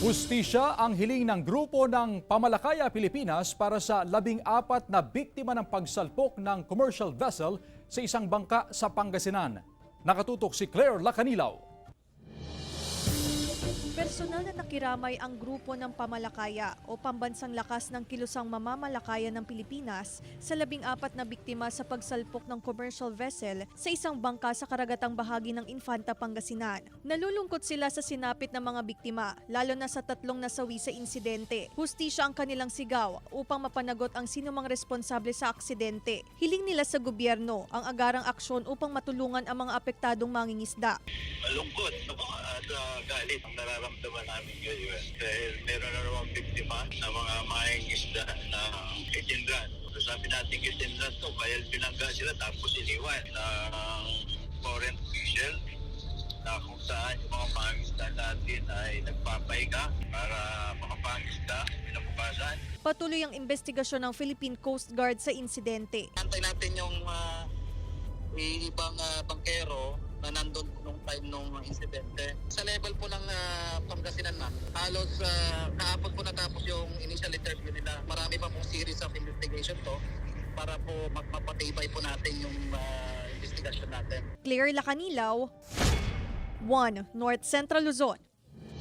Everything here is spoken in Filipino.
Hustisya ang hiling ng grupo ng Pamalakaya Pilipinas para sa 14 na biktima ng pagsalpok ng commercial vessel sa isang bangka sa Pangasinan. Nakatutok si Claire Lacanilaw. Personal na nakiramay ang grupo ng Pamalakaya o Pambansang Lakas ng Kilusang Mamamalakaya ng Pilipinas sa 14 na biktima sa pagsalpok ng commercial vessel sa isang bangka sa karagatang bahagi ng Infanta, Pangasinan. Nalulungkot sila sa sinapit ng mga biktima, lalo na sa 3 nasawi sa insidente. Hustisya ang kanilang sigaw upang mapanagot ang sinumang responsable sa aksidente. Hiling nila sa gobyerno ang agarang aksyon upang matulungan ang mga apektadong mangingisda. Malungkot at galit ang nararamdaman namin ngayon dahil meron na namang biktima na mga mangingisda na itinran. So sabi natin itinran to, kaya binangga sila tapos iniwan ng foreign official na kung saan yung mga mangingisda natin ay nagpapahinga para mga pangisda pinabukasan. Patuloy ang investigasyon ng Philippine Coast Guard sa insidente. Antay natin yung ibang bangkero na nandun nung time nung insidente. Sa level po ng Pangasinan na, halos kahapon po natapos yung initial interview nila. Marami pa pong series of investigation to para po mapatibay po natin yung investigasyon natin. Claire Lacanilaw, 1 North Central Luzon.